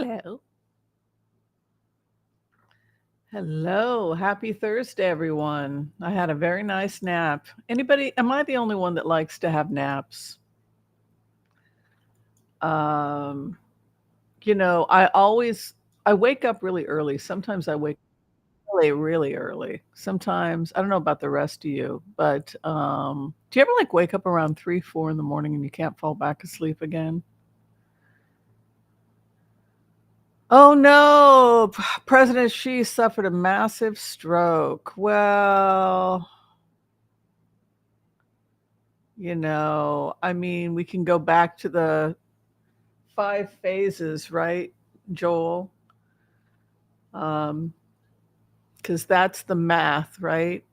Hello. Hello. Happy Thursday, everyone. I had a very nice nap. Am I the only one that likes to have naps? Um, I wake up really early. Sometimes I wake up really, really early. Sometimes, I don't know about the rest of you, but do you ever like wake up around 3, 4 in the morning and you can't fall back asleep again? Oh no, President Xi suffered a massive stroke. Well, I mean, we can go back to the 5 phases, right, Joel? Um, because that's the math, right?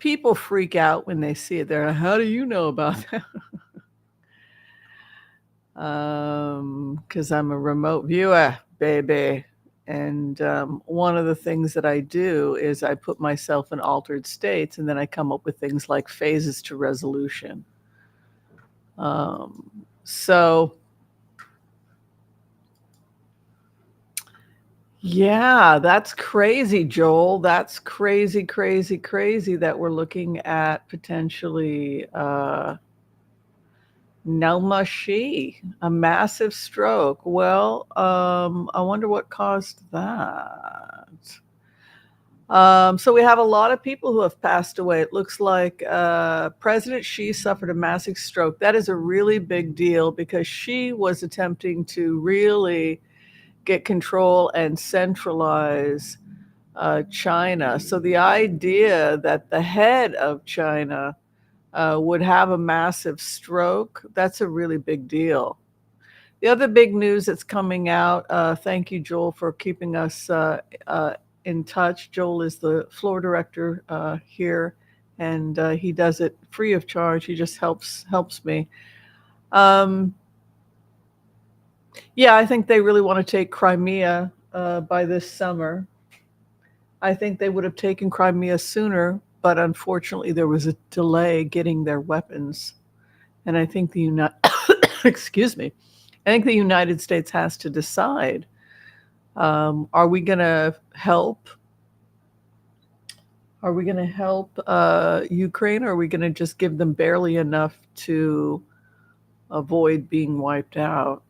People freak out when they see it. They're like, how do you know about that? Because I'm a remote viewer, baby. And one of the things that I do is I put myself in altered states and then I come up with things like phases to resolution. So, yeah, that's crazy, Joel. That's crazy, crazy, crazy that we're looking at potentially Nelma, a massive stroke. Well, I wonder what caused that. So we have a lot of people who have passed away. It looks like President Xi suffered a massive stroke. That is a really big deal because Xi was attempting to really get control and centralize China. So the idea that the head of China would have a massive stroke, that's a really big deal. The other big news that's coming out, thank you, Joel, for keeping us in touch. Joel is the floor director here, and he does it free of charge. He just helps me. Um, yeah, I think they really want to take Crimea by this summer. I think they would have taken Crimea sooner, but unfortunately, there was a delay getting their weapons. And I think excuse me, I think the United States has to decide: are we going to help? Are we going to help Ukraine, or are we going to just give them barely enough to avoid being wiped out?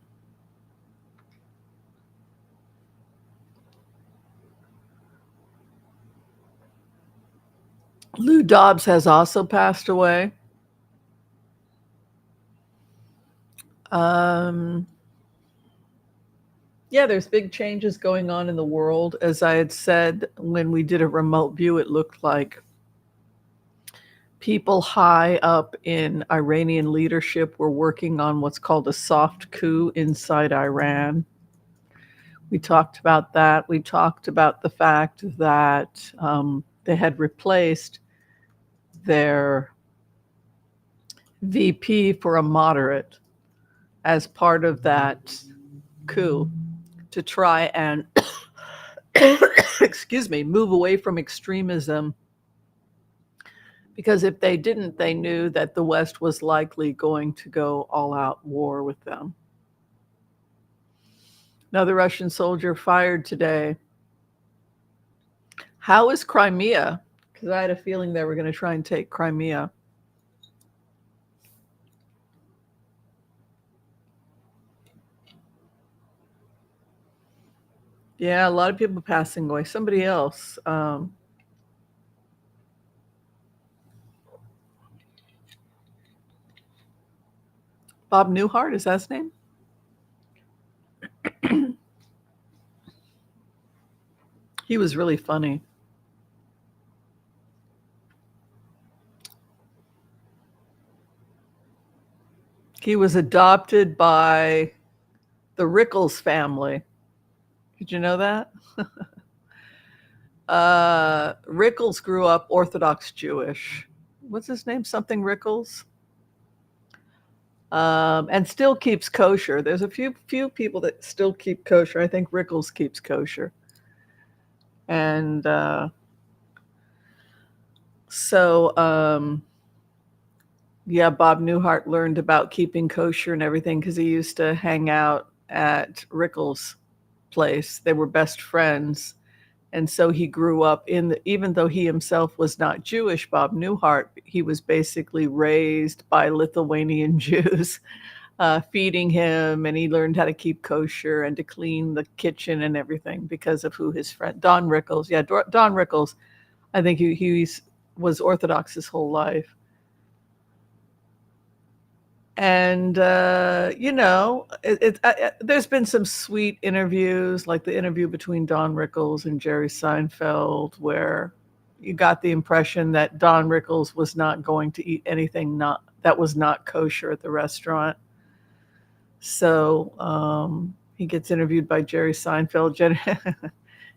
Lou Dobbs has also passed away. Um, yeah, there's big changes going on in the world. As I had said when we did a remote view, it looked like people high up in Iranian leadership were working on what's called a soft coup inside Iran. We talked about that. We talked about the fact that they had replaced their VP for a moderate as part of that coup to try and, excuse me, move away from extremism. Because if they didn't, they knew that the West was likely going to go all out war with them. Another Russian soldier fired today. How is Crimea? Because I had a feeling they were going to try and take Crimea. Yeah, a lot of people passing away. Somebody else. Bob Newhart, is that his name? He was really funny. He was adopted by the Rickles family. Did you know that? Rickles grew up Orthodox Jewish. What's his name? Something Rickles? And still keeps kosher. There's a few people that still keep kosher. I think Rickles keeps kosher. And so, yeah, Bob Newhart learned about keeping kosher and everything because he used to hang out at Rickles' place. They were best friends. And so he grew up even though he himself was not Jewish, Bob Newhart, he was basically raised by Lithuanian Jews, feeding him, and he learned how to keep kosher and to clean the kitchen and everything because of who his friend, Don Rickles. Yeah, Don Rickles, I think he was Orthodox his whole life. And there's been some sweet interviews, like the interview between Don Rickles and Jerry Seinfeld, where you got the impression that Don Rickles was not going to eat anything that was not kosher at the restaurant. So he gets interviewed by Jerry Seinfeld,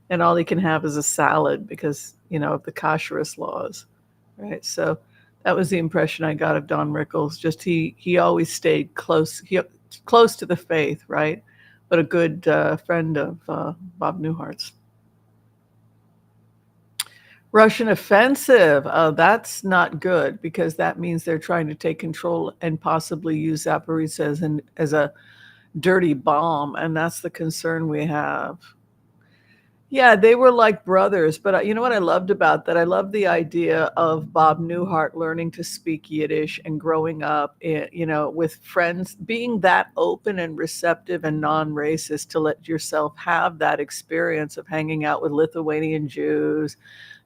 and all he can have is a salad because of the kashrus laws, right? So that was the impression I got of Don Rickles. Just he always stayed close to the faith, right? But a good friend of Bob Newhart's. Russian offensive. That's not good because that means they're trying to take control and possibly use Zaporizhzhia as a dirty bomb, and that's the concern we have. Yeah, they were like brothers, but you know what I loved about that? I loved the idea of Bob Newhart learning to speak Yiddish and growing up, with friends, being that open and receptive and non-racist to let yourself have that experience of hanging out with Lithuanian Jews,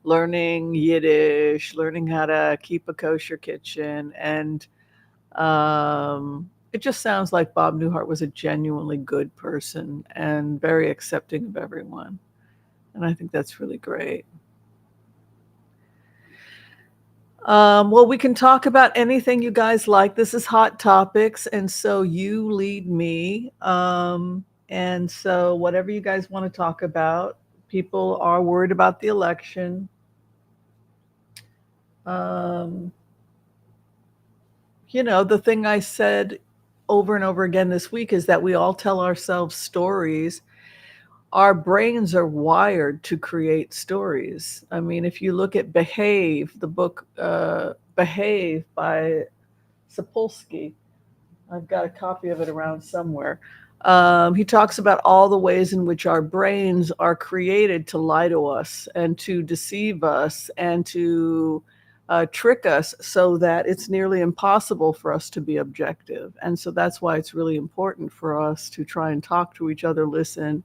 learning Yiddish, learning how to keep a kosher kitchen, and it just sounds like Bob Newhart was a genuinely good person and very accepting of everyone. And I think that's really great. Well, we can talk about anything you guys like. This is Hot Topics, and so you lead me. And so whatever you guys want to talk about, people are worried about the election. The thing I said over and over again this week is that we all tell ourselves stories. Our brains are wired to create stories. I mean, if you look at Behave, the book Behave by Sapolsky, I've got a copy of it around somewhere. He talks about all the ways in which our brains are created to lie to us and to deceive us and to trick us so that it's nearly impossible for us to be objective. And so that's why it's really important for us to try and talk to each other, listen,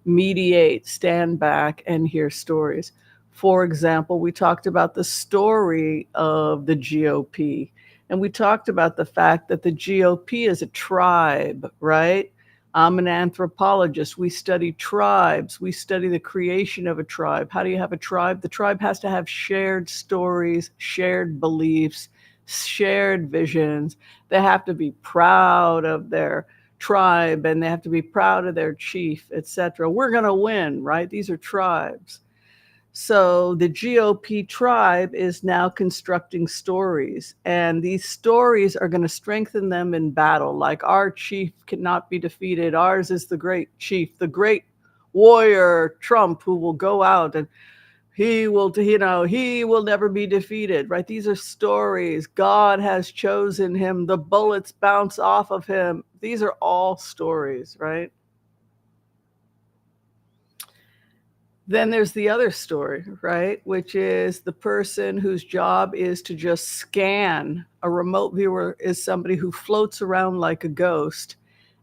mediate, stand back, and hear stories. For example, we talked about the story of the GOP, and we talked about the fact that the GOP is a tribe, right? I'm an anthropologist. We study tribes. We study the creation of a tribe. How do you have a tribe? The tribe has to have shared stories, shared beliefs, shared visions. They have to be proud of their tribe and they have to be proud of their chief, etc. We're going to win, right? These are tribes. So the GOP tribe is now constructing stories, and these stories are going to strengthen them in battle. Like, our chief cannot be defeated. Ours is the great chief, the great warrior Trump, who will go out and he will never be defeated, right? These are stories. God has chosen him. The bullets bounce off of him. These are all stories, right? Then there's the other story, right? Which is the person whose job is to just scan. A remote viewer is somebody who floats around like a ghost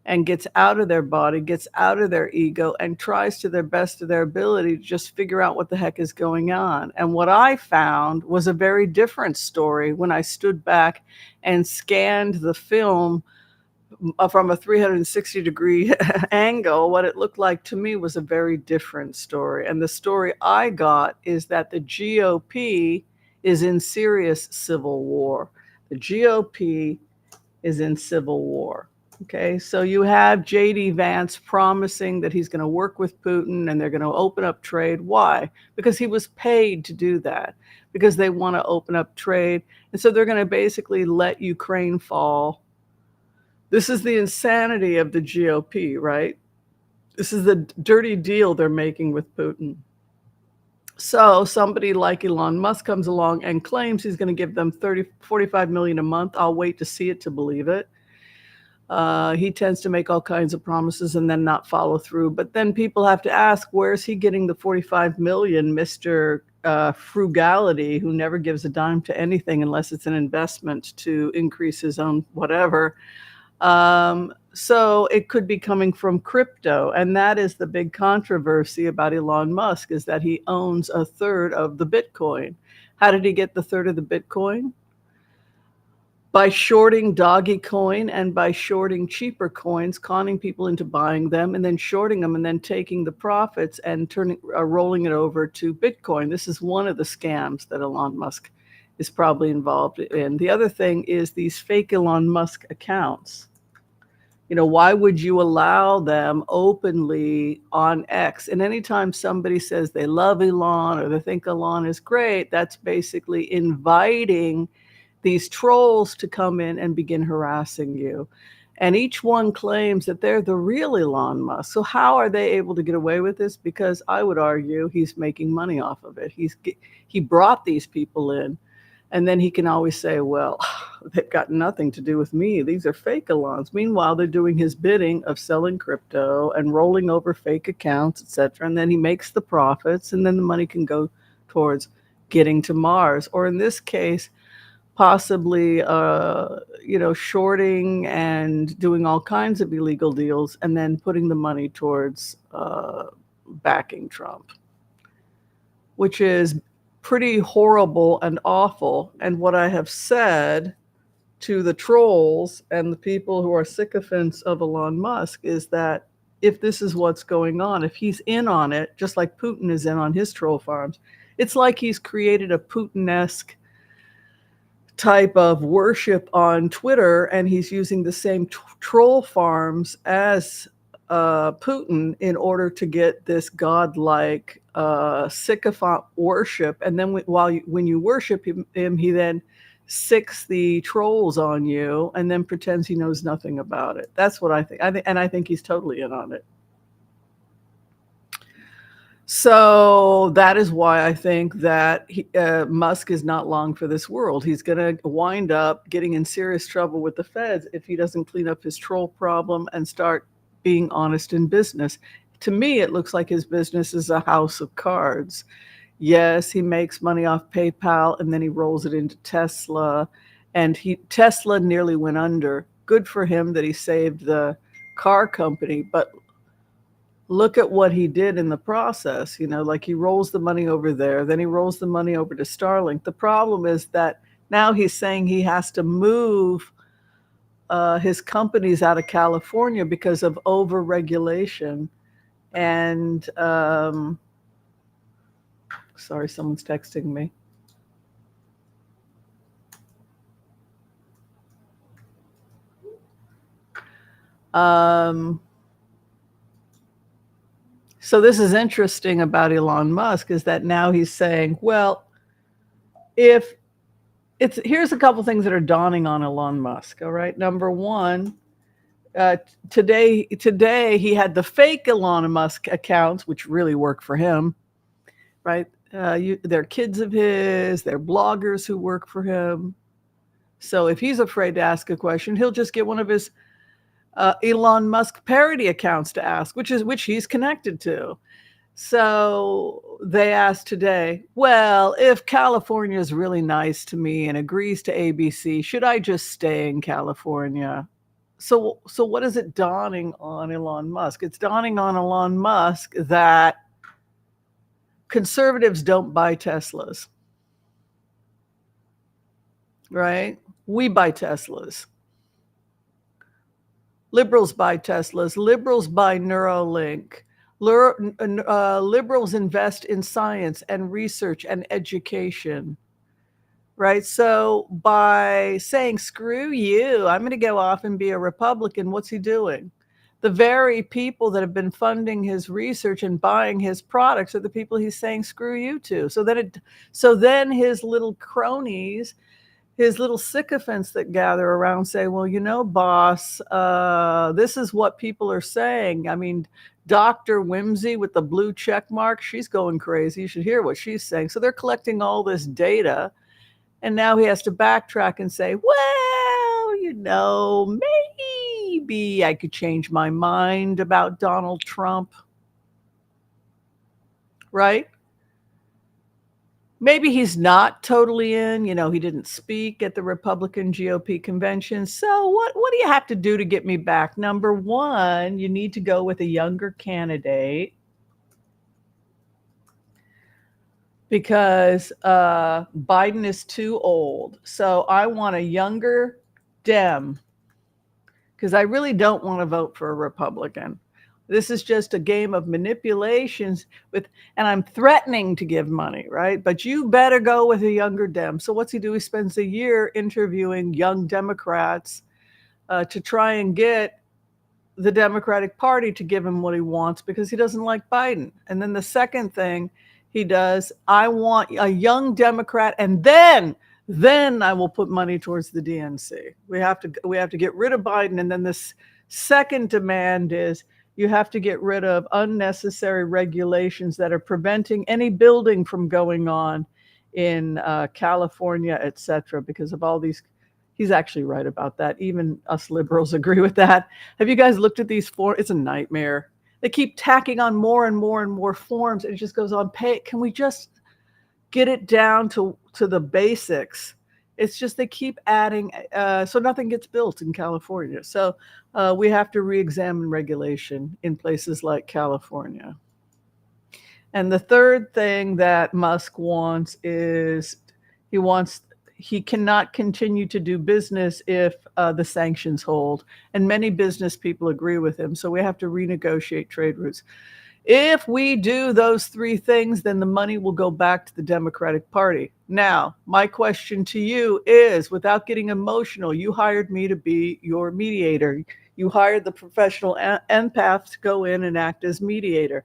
and gets out of their body, gets out of their ego, and tries to their best of their ability to just figure out what the heck is going on. And what I found was a very different story when I stood back and scanned the film from a 360-degree angle. What it looked like to me was a very different story. And the story I got is that the GOP is in serious civil war. The GOP is in civil war. Okay, so you have J.D. Vance promising that he's going to work with Putin and they're going to open up trade. Why? Because he was paid to do that, because they want to open up trade. And so they're going to basically let Ukraine fall. This is the insanity of the GOP, right? This is the dirty deal they're making with Putin. So somebody like Elon Musk comes along and claims he's going to give them $45 million a month. I'll wait to see it to believe it. He tends to make all kinds of promises and then not follow through. But then people have to ask, where's he getting the 45 million, Mr. Frugality, who never gives a dime to anything unless it's an investment to increase his own whatever. So it could be coming from crypto. And that is the big controversy about Elon Musk, is that he owns a third of the Bitcoin. How did he get the third of the Bitcoin? By shorting doggy coin and by shorting cheaper coins, conning people into buying them and then shorting them and then taking the profits and rolling it over to Bitcoin. This is one of the scams that Elon Musk is probably involved in. The other thing is these fake Elon Musk accounts. Why would you allow them openly on X? And anytime somebody says they love Elon or they think Elon is great, that's basically inviting these trolls to come in and begin harassing you. And each one claims that they're the real Elon Musk. So how are they able to get away with this? Because I would argue he's making money off of it. He brought these people in, and then he can always say, well, they've got nothing to do with me. These are fake Elons. Meanwhile, they're doing his bidding of selling crypto and rolling over fake accounts, etc. And then he makes the profits, and then the money can go towards getting to Mars. Or in this case, possibly, shorting and doing all kinds of illegal deals and then putting the money towards backing Trump, which is pretty horrible and awful. And what I have said to the trolls and the people who are sycophants of Elon Musk is that if this is what's going on, if he's in on it, just like Putin is in on his troll farms, it's like he's created a Putin-esque type of worship on Twitter, and he's using the same troll farms as Putin in order to get this godlike sycophant worship. And then when you worship him, he then sicks the trolls on you and then pretends he knows nothing about it. That's what I think. I think he's totally in on it. So that is why I think that Musk is not long for this world. He's going to wind up getting in serious trouble with the feds if he doesn't clean up his troll problem and start being honest in business. To me, it looks like his business is a house of cards. Yes, he makes money off PayPal and then he rolls it into Tesla. And Tesla nearly went under. Good for him that he saved the car company. But look at what he did in the process. Like he rolls the money over there, then he rolls the money over to Starlink. The problem is that now he's saying he has to move his companies out of California because of over-regulation. And sorry, someone's texting me. So this is interesting about Elon Musk, is that now he's saying, well, here's a couple things that are dawning on Elon Musk. All right. Number one, today he had the fake Elon Musk accounts, which really work for him, right? They're kids of his, they're bloggers who work for him. So if he's afraid to ask a question, he'll just get one of his Elon Musk parody accounts to ask, which he's connected to. So they asked today, well, if California is really nice to me and agrees to ABC, should I just stay in California? So what is it dawning on Elon Musk? It's dawning on Elon Musk that conservatives don't buy Teslas, right? We buy Teslas. Liberals buy Teslas. Liberals buy Neuralink. Liberals invest in science and research and education, right? So by saying, screw you, I'm going to go off and be a Republican, what's he doing? The very people that have been funding his research and buying his products are the people he's saying, screw you to. So then his little cronies, his little sycophants that gather around say, well, boss, this is what people are saying. I mean, Dr. Whimsy with the blue check mark, she's going crazy. You should hear what she's saying. So they're collecting all this data. And now he has to backtrack and say, well, maybe I could change my mind about Donald Trump, right? Maybe he's not totally in, he didn't speak at the Republican GOP convention. So what do you have to do to get me back? Number one, you need to go with a younger candidate because Biden is too old. So I want a younger Dem because I really don't want to vote for a Republican. This is just a game of manipulations and I'm threatening to give money, right? But you better go with a younger Dem. So what's he do? He spends a year interviewing young Democrats to try and get the Democratic Party to give him what he wants because he doesn't like Biden. And then the second thing he does, I want a young Democrat, and then I will put money towards the DNC. We have to get rid of Biden, and then this second demand is you have to get rid of unnecessary regulations that are preventing any building from going on in California, et cetera, because of all these. He's actually right about that. Even us liberals agree with that. Have you guys looked at these forms? It's a nightmare. They keep tacking on more and more and more forms. And it just goes on. Can we just get it down to the basics? It's just they keep adding, so nothing gets built in California. So we have to re-examine regulation in places like California. And the third thing that Musk wants is he cannot continue to do business if the sanctions hold. And many business people agree with him. So we have to renegotiate trade routes. If we do those three things, then the money will go back to the Democratic Party. Now, my question to you is, without getting emotional, you hired me to be your mediator. You hired the professional empath to go in and act as mediator.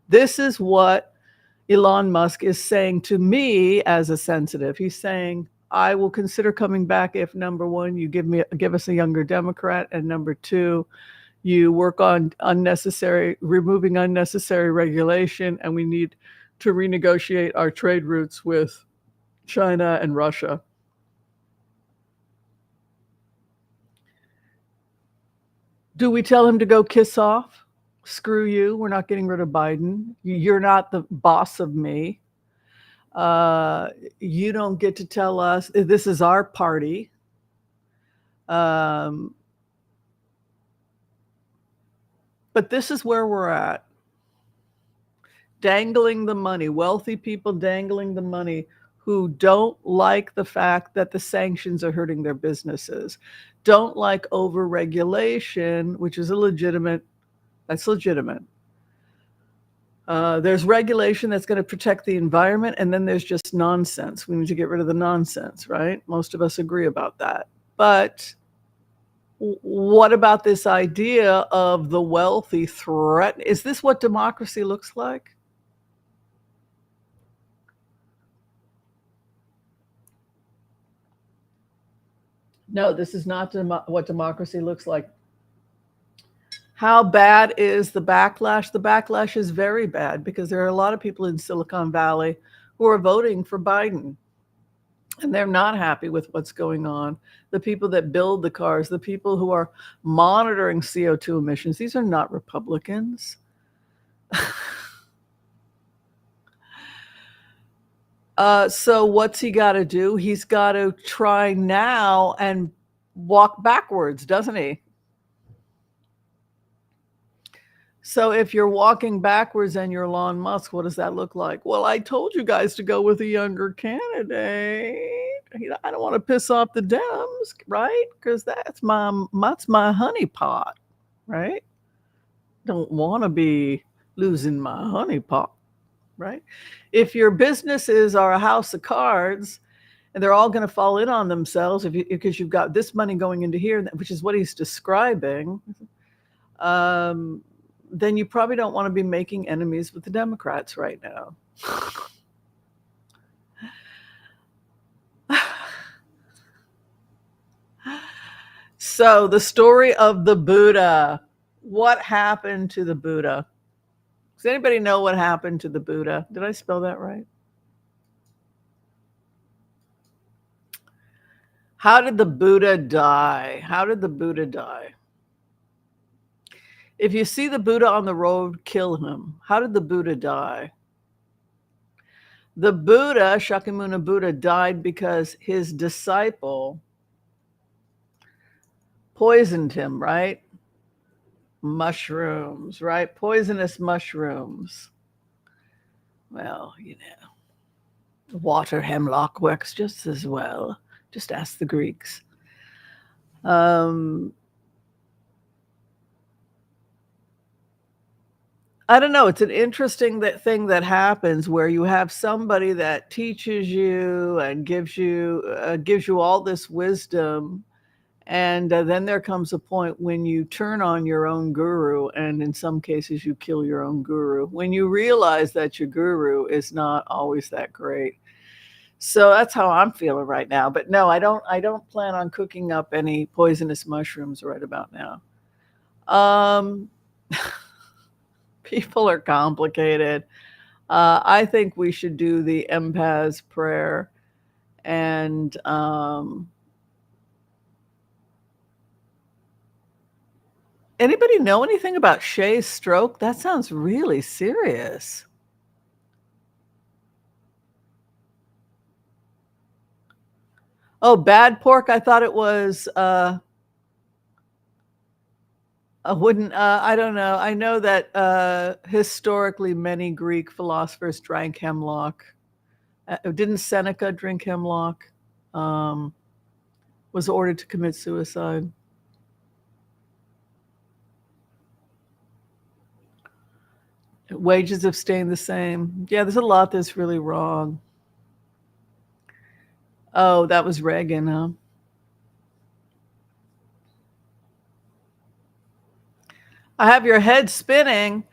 This is what Elon Musk is saying to me as a sensitive. He's saying, I will consider coming back if, number one, you give us a younger Democrat, and number two, you work on removing unnecessary regulation, and we need to renegotiate our trade routes with China and Russia. Do we tell him to go kiss off? Screw you. We're not getting rid of Biden. You're not the boss of me. You don't get to tell us this is our party. But this is where we're at. Dangling the money, wealthy people dangling the money who don't like the fact that the sanctions are hurting their businesses, don't like over-regulation, which is legitimate. There's regulation that's going to protect the environment, and then there's just nonsense. We need to get rid of the nonsense, right? Most of us agree about that. But what about this idea of the wealthy threat? Is this what democracy looks like? No, this is not what democracy looks like. How bad is the backlash? The backlash is very bad because there are a lot of people in Silicon Valley who are voting for Biden. And they're not happy with what's going on. The people that build the cars, the people who are monitoring CO2 emissions, these are not Republicans. So what's he got to do? He's got to try now and walk backwards, doesn't he? So if you're walking backwards and you're Elon Musk, what does that look like? Well, I told you guys to go with a younger candidate. I don't want to piss off the Dems, right? Because that's my honeypot, right? Don't want to be losing my honeypot, right? If your businesses are a house of cards and they're all going to fall in on themselves because you've got this money going into here, which is what he's describing, then you probably don't want to be making enemies with the Democrats right now. So the story of the Buddha. What happened to the Buddha? Does anybody know what happened to the Buddha? Did I spell that right? How did the Buddha die? How did the Buddha die? If you see the Buddha on the road, kill him. How did the Buddha die? The Buddha, Shakyamuni Buddha, died because his disciple poisoned him, right? Mushrooms, right? Poisonous mushrooms. Well, water hemlock works just as well. Just ask the Greeks. I don't know. It's an interesting thing that happens where you have somebody that teaches you and gives you all this wisdom, and then there comes a point when you turn on your own guru, and in some cases you kill your own guru when you realize that your guru is not always that great. So that's how I'm feeling right now. But no, I don't plan on cooking up any poisonous mushrooms right about now. People are complicated. I think we should do the empath's prayer. And anybody know anything about Shay's stroke? That sounds really serious. Oh, bad pork. I thought it was a wooden. I don't know. I know that historically many Greek philosophers drank hemlock. Didn't Seneca drink hemlock? Was ordered to commit suicide. Wages have stayed the same. Yeah, there's a lot that's really wrong. Oh, that was Reagan, huh? I have your head spinning.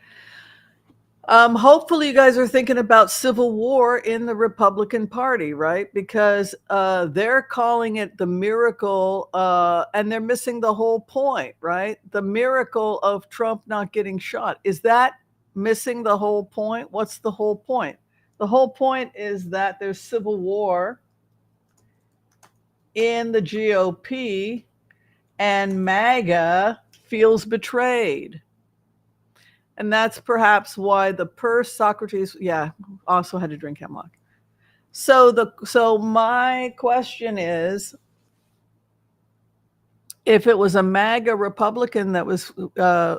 Hopefully you guys are thinking about civil war in the Republican Party, right? Because they're calling it the miracle, and they're missing the whole point, right? The miracle of Trump not getting shot. Is that missing the whole point? What's the whole point? The whole point is that there's civil war in the GOP, and MAGA feels betrayed. And that's perhaps why the purse Socrates, also had to drink hemlock. So my question is, if it was a MAGA Republican that was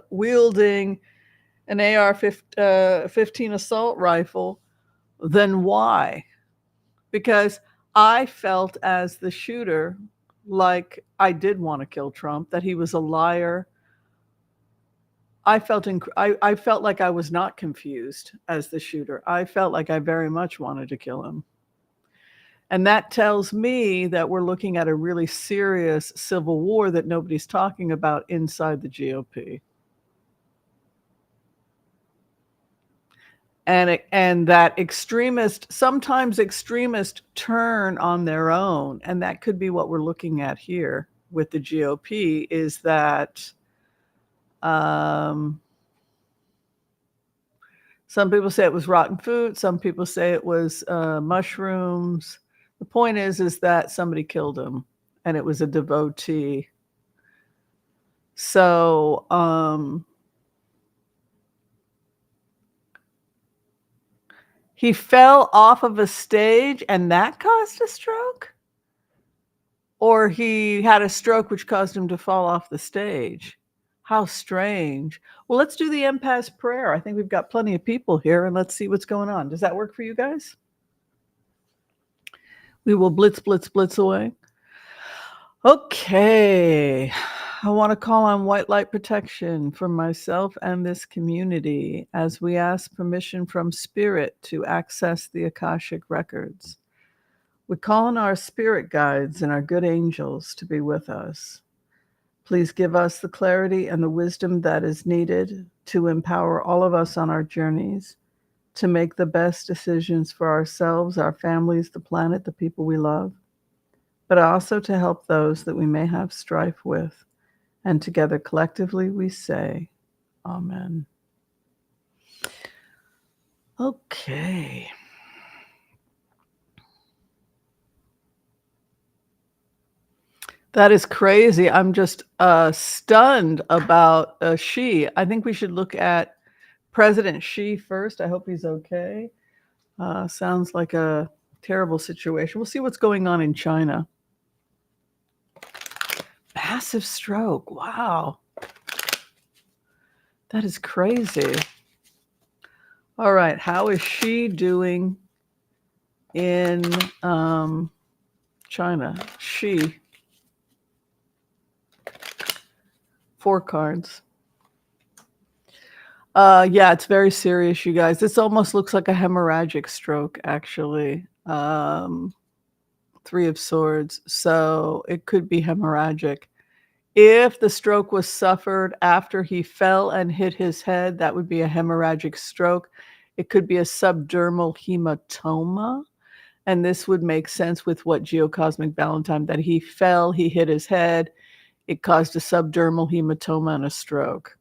wielding an AR-15 assault rifle, then why? Because I felt as the shooter like I did want to kill Trump, that he was a liar. I felt like I was not confused as the shooter. I felt like I very much wanted to kill him. And that tells me that we're looking at a really serious civil war that nobody's talking about inside the GOP. And that sometimes extremists turn on their own. And that could be what we're looking at here with the GOP, is that some people say it was rotten food. Some people say it was mushrooms. The point is that somebody killed him, and it was a devotee. So he fell off of a stage, and that caused a stroke? Or he had a stroke which caused him to fall off the stage? How strange. Well, let's do the empath's prayer. I think we've got plenty of people here, and let's see what's going on. Does that work for you guys? We will blitz, blitz, blitz away. Okay. I want to call on white light protection for myself and this community as we ask permission from Spirit to access the Akashic records. We call on our spirit guides and our good angels to be with us. Please give us the clarity and the wisdom that is needed to empower all of us on our journeys to make the best decisions for ourselves, our families, the planet, the people we love, but also to help those that we may have strife with. And together, collectively, we say, Amen. Okay. That is crazy. I'm just stunned about Xi. I think we should look at President Xi first. I hope he's okay. Sounds like a terrible situation. We'll see what's going on in China. Massive stroke. Wow. That is crazy. All right. How is Xi doing in China? Xi. 4 cards. Yeah, it's very serious, you guys. This almost looks like a hemorrhagic stroke, actually. 3 of Swords. So it could be hemorrhagic. If the stroke was suffered after he fell and hit his head, that would be a hemorrhagic stroke. It could be a subdermal hematoma. And this would make sense with what Geocosmic Valentine, that he fell, he hit his head, it caused a subdermal hematoma and a stroke.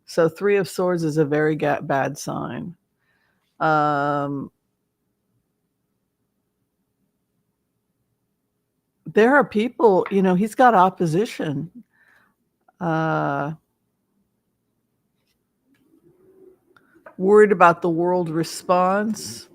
So 3 of Swords is a very bad sign. There are people, he's got opposition. Worried about the world response.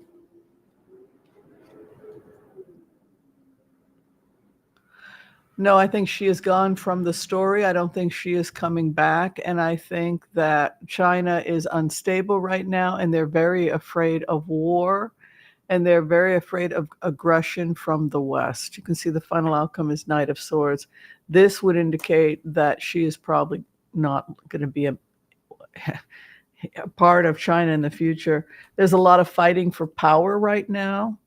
No, I think she is gone from the story. I don't think she is coming back. And I think that China is unstable right now, and they're very afraid of war, and they're very afraid of aggression from the West. You can see the final outcome is Knight of Swords. This would indicate that she is probably not going to be a part of China in the future. There's a lot of fighting for power right now.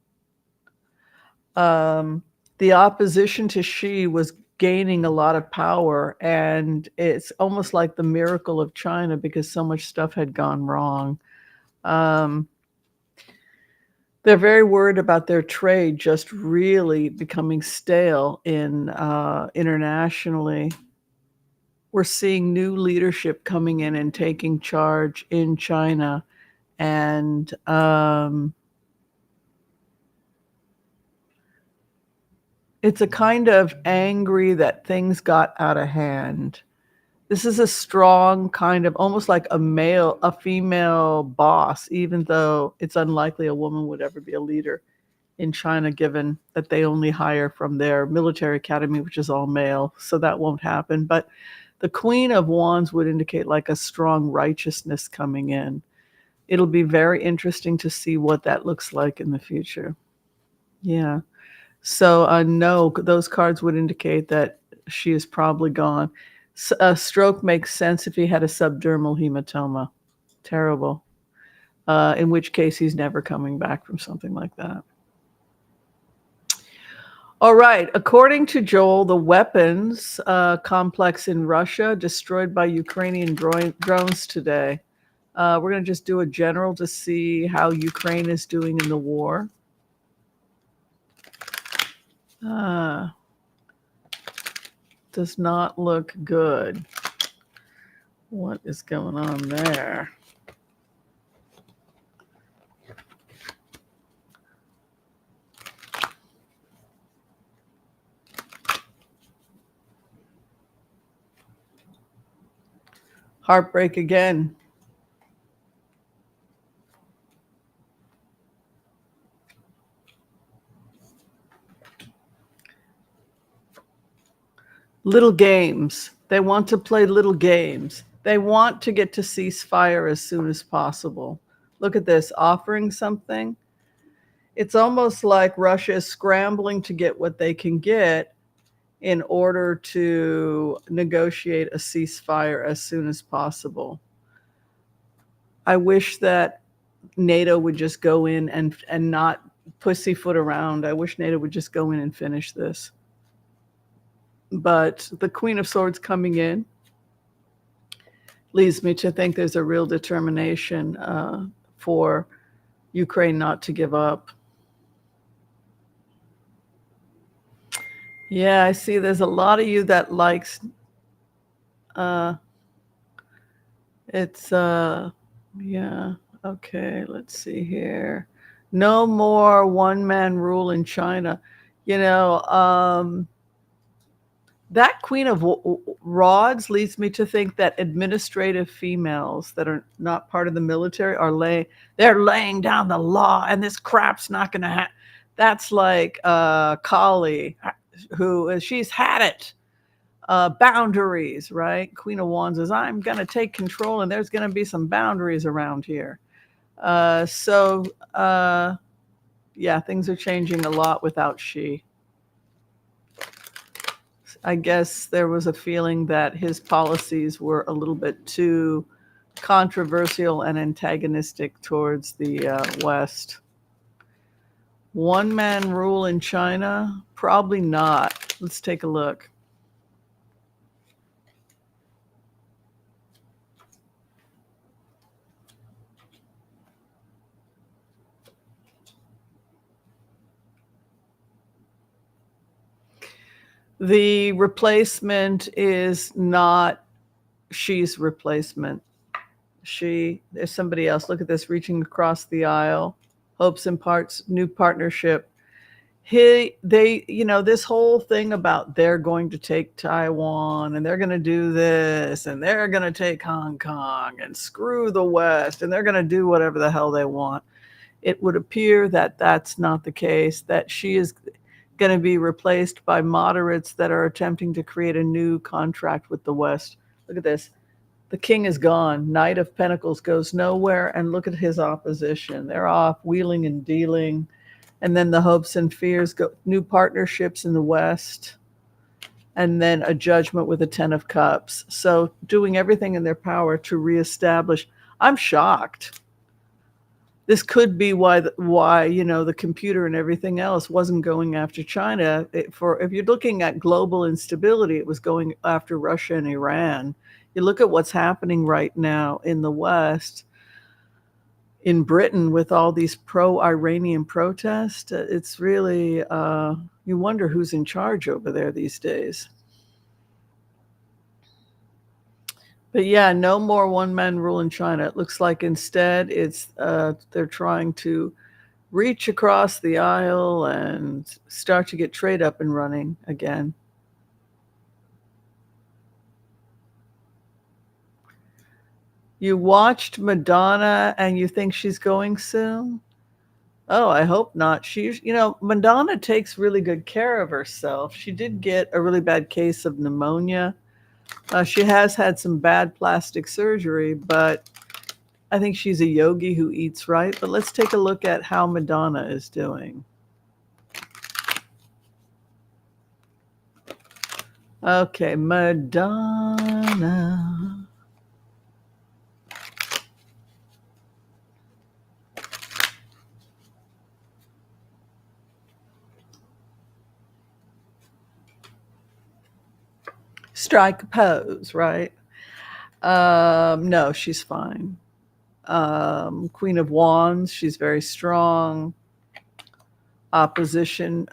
The opposition to Xi was gaining a lot of power, and it's almost like the miracle of China because so much stuff had gone wrong. They're very worried about their trade just really becoming stale internationally. We're seeing new leadership coming in and taking charge in China, and it's a kind of angry that things got out of hand. This is a strong kind of, almost like a female boss, even though it's unlikely a woman would ever be a leader in China, given that they only hire from their military academy, which is all male. So that won't happen. But the Queen of Wands would indicate like a strong righteousness coming in. It'll be very interesting to see what that looks like in the future. Yeah. So no, those cards would indicate that she is probably gone. A stroke makes sense if he had a subdermal hematoma. Terrible. In which case he's never coming back from something like that. All right. According to Joel, the weapons complex in Russia destroyed by Ukrainian drones today. We're going to just do a general to see how Ukraine is doing in the war. Does not look good. What is going on there? Heartbreak again. Little games. They want to play little games. They want to get to ceasefire as soon as possible. Look at this, offering something. It's almost like Russia is scrambling to get what they can get in order to negotiate a ceasefire as soon as possible. I wish that NATO would just go in and not pussyfoot around. I wish NATO would just go in and finish this. But the Queen of Swords coming in leads me to think there's a real determination for Ukraine not to give up. Yeah, I see there's a lot of you that likes yeah, okay, let's see here. No more one-man rule in China. That Queen of Rods leads me to think that administrative females that are not part of the military are they're laying down the law, and this crap's not going to happen. That's like Kali, who she's had it. Boundaries, right? Queen of Wands says, I'm going to take control, and there's going to be some boundaries around here. So, yeah, things are changing a lot without she. I guess there was a feeling that his policies were a little bit too controversial and antagonistic towards the West. One man rule in China? Probably not. Let's take a look. The replacement is not she's replacement. There's somebody else. Look at this, reaching across the aisle. Hopes imparts new partnership. This whole thing about they're going to take Taiwan and they're going to do this and they're going to take Hong Kong and screw the West and they're going to do whatever the hell they want. It would appear that that's not the case, that she is going to be replaced by moderates that are attempting to create a new contract with the West. Look at this. The king is gone. Knight of Pentacles goes nowhere. And look at his opposition. They're off wheeling and dealing. And then the hopes and fears go new partnerships in the West. And then a judgment with a 10 of Cups. So doing everything in their power to reestablish. I'm shocked. This could be why the computer and everything else wasn't going after China. If you're looking at global instability, it was going after Russia and Iran. You look at what's happening right now in the West, in Britain, with all these pro-Iranian protests. It's really, you wonder who's in charge over there these days. But yeah, no more one-man rule in China. It looks like instead they're trying to reach across the aisle and start to get trade up and running again. You watched Madonna and you think she's going soon? Oh, I hope not. Madonna takes really good care of herself. She did get a really bad case of pneumonia. She has had some bad plastic surgery, but I think she's a yogi who eats right. But let's take a look at how Madonna is doing. Okay, Madonna. Strike a pose, right? No, she's fine. Queen of Wands, she's very strong. Opposition,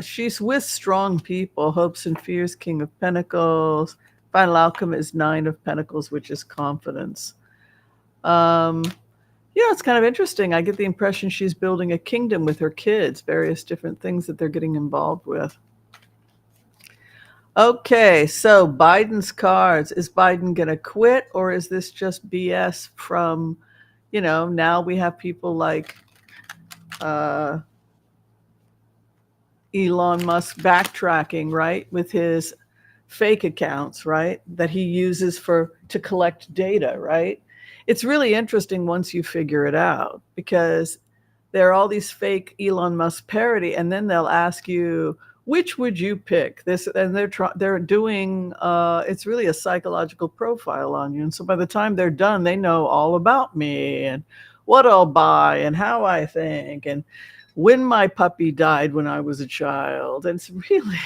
she's with strong people. Hopes and fears, King of Pentacles. Final outcome is 9 of Pentacles, which is confidence. It's kind of interesting. I get the impression she's building a kingdom with her kids, various different things that they're getting involved with. Okay, so Biden's cards. Is Biden going to quit, or is this just BS from, now we have people like Elon Musk backtracking, right, with his fake accounts, right, that he uses to collect data, right? It's really interesting once you figure it out, because there are all these fake Elon Musk parody, and then they'll ask you, which would you pick? This, and they're doing. It's really a psychological profile on you, and so by the time they're done, they know all about me and what I'll buy and how I think and when my puppy died when I was a child. And it's really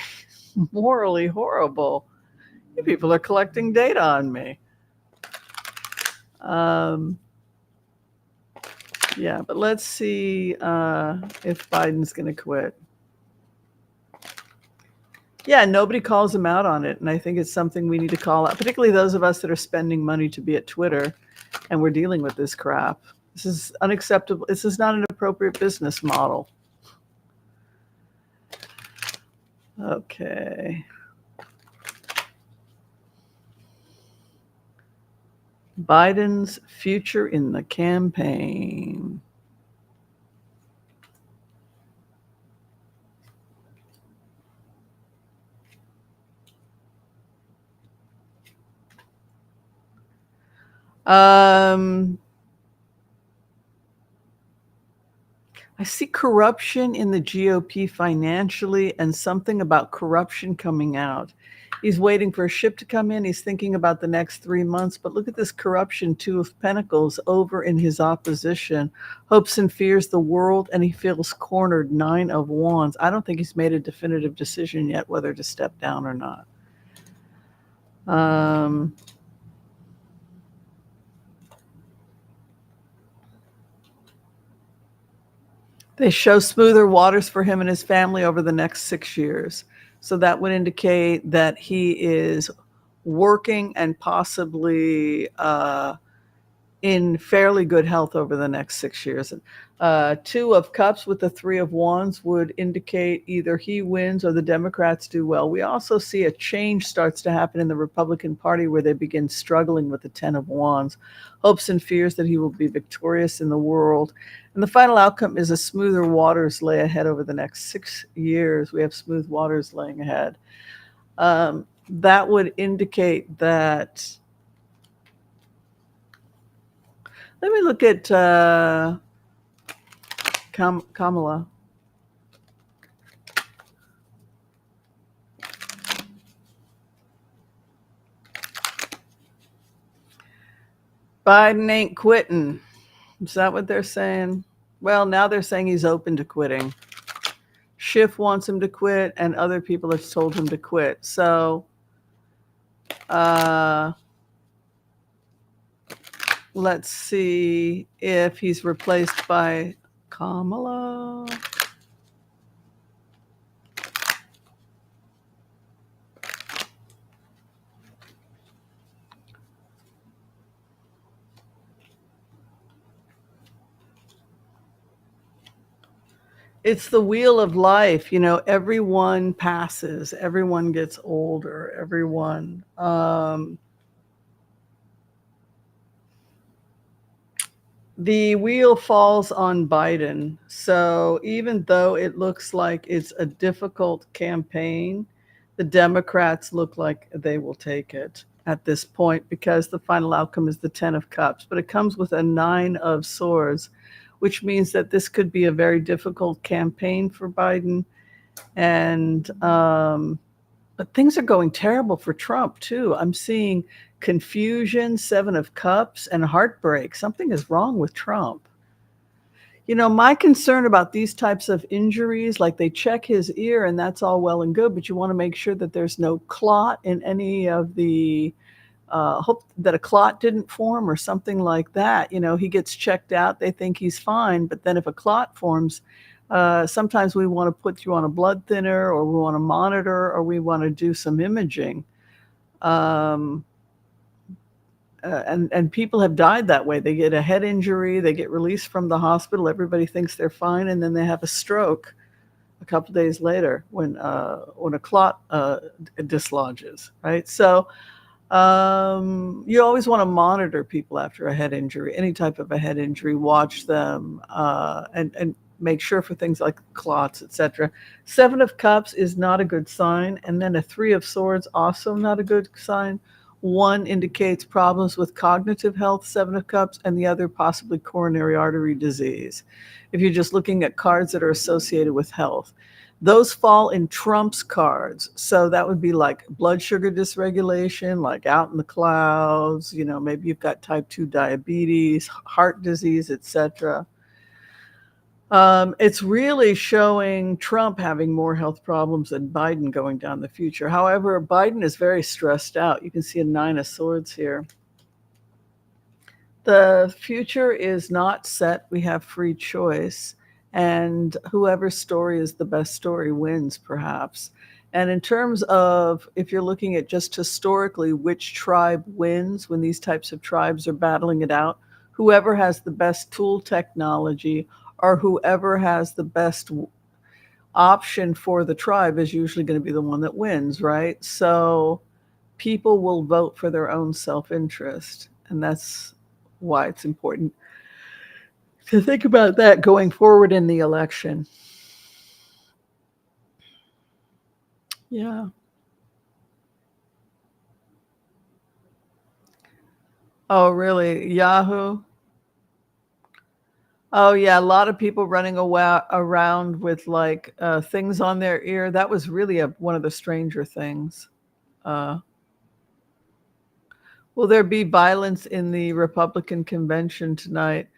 morally horrible. You people are collecting data on me. Yeah, but let's see if Biden's going to quit. Yeah, nobody calls him out on it. And I think it's something we need to call out, particularly those of us that are spending money to be at Twitter and we're dealing with this crap. This is unacceptable. This is not an appropriate business model. Okay. Biden's future in the campaign. Um, I see corruption in the GOP financially and something about corruption coming out. He's waiting for a ship to come in. He's thinking about the next 3 months. But look at this corruption, Two of Pentacles, over in his opposition. Hopes and fears the world, and he feels cornered, Nine of Wands. I don't think he's made a definitive decision yet whether to step down or not. They show smoother waters for him and his family over the next 6 years. So that would indicate that he is working and possibly in fairly good health over the next 6 years. Two of Cups with the Three of Wands would indicate either he wins or the Democrats do well. We also see a change starts to happen in the Republican Party where they begin struggling with the Ten of Wands. Hopes and fears that he will be victorious in the world. And the final outcome is a smoother waters lay ahead over the next 6 years. We have smooth waters laying ahead. That would indicate that. Let me look at Kamala. Biden ain't quitting. Is that what they're saying? Well, now they're saying he's open to quitting. Schiff wants him to quit, and other people have told him to quit. So, let's see if he's replaced by Kamala. It's the wheel of life. Everyone passes, everyone gets older, everyone. The wheel falls on Biden. So even though it looks like it's a difficult campaign, the Democrats look like they will take it at this point because the final outcome is the Ten of Cups. But it comes with a Nine of Swords, which means that this could be a very difficult campaign for Biden. And but things are going terrible for Trump, too. I'm seeing confusion, Seven of Cups, and heartbreak. Something is wrong with Trump. My concern about these types of injuries, like they check his ear and that's all well and good, but you want to make sure that there's no clot in any of the, hope that a clot didn't form or something like that. He gets checked out, they think he's fine, but then if a clot forms, sometimes we want to put you on a blood thinner, or we want to monitor, or we want to do some imaging. And people have died that way. They get a head injury, they get released from the hospital, everybody thinks they're fine, and then they have a stroke a couple days later when a clot dislodges, right? So you always want to monitor people after a head injury, any type of a head injury, watch them and make sure for things like clots, etc. Seven of Cups is not a good sign. And then a Three of Swords, also not a good sign. One indicates problems with cognitive health, Seven of Cups, and the other possibly coronary artery disease. If you're just looking at cards that are associated with health, those fall in Trump's cards. So that would be like blood sugar dysregulation, like out in the clouds, maybe you've got type 2 diabetes, heart disease, etc. It's really showing Trump having more health problems than Biden going down the future. However, Biden is very stressed out. You can see a Nine of Swords here. The future is not set. We have free choice. And whoever's story is the best story wins, perhaps. And in terms of, if you're looking at just historically which tribe wins when these types of tribes are battling it out, whoever has the best tool technology or whoever has the best option for the tribe is usually going to be the one that wins, right? So people will vote for their own self-interest. And that's why it's important to think about that going forward in the election. Yeah. Oh, really? Yahoo? Oh, yeah. A lot of people running around with like things on their ear. That was really one of the stranger things. Uh, will there be violence in the Republican convention tonight?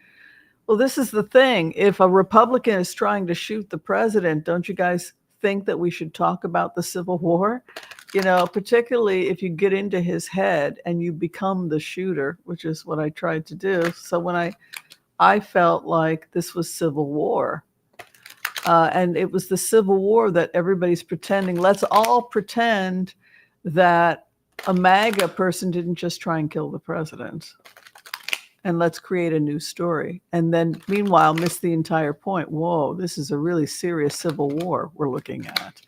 Well, this is the thing. If a Republican is trying to shoot the president, don't you guys think that we should talk about the Civil War? You know, particularly if you get into his head and you become the shooter, which is what I tried to do. So when I felt like this was Civil War. And it was the Civil War that everybody's pretending. Let's all pretend that a MAGA person didn't just try and kill the president. And let's create a new story. And then, meanwhile, miss the entire point. Whoa, this is a really serious Civil War we're looking at.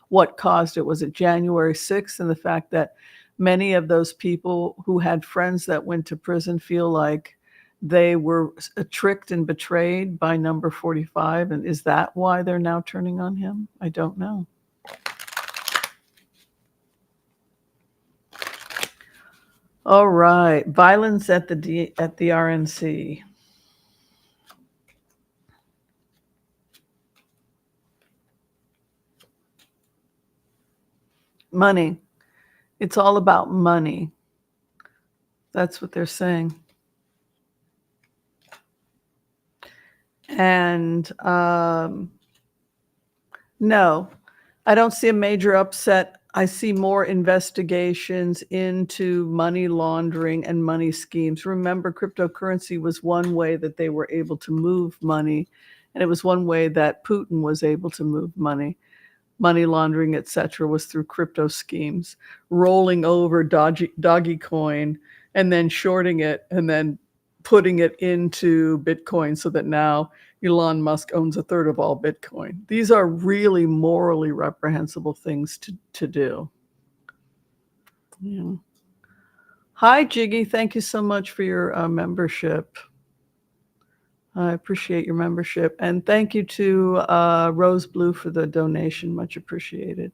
What caused it? Was it January 6th? And the fact that many of those people who had friends that went to prison feel like they were tricked and betrayed by number 45. And is that why they're now turning on him? I don't know. All right. Violence at the RNC. Money. It's all about money. That's what they're saying. And no, I don't see a major upset. I see more investigations into money laundering and money schemes. Remember, cryptocurrency was one way that they were able to move money, and it was one way that Putin was able to move money. Money laundering, etc., was through crypto schemes, rolling over Dogecoin and then shorting it and then putting it into Bitcoin so that now Elon Musk owns a third of all Bitcoin. These are really morally reprehensible things to do. Yeah. Hi, Jiggy. Thank you so much for your membership. I appreciate your membership. And thank you to Rose Blue for the donation. Much appreciated.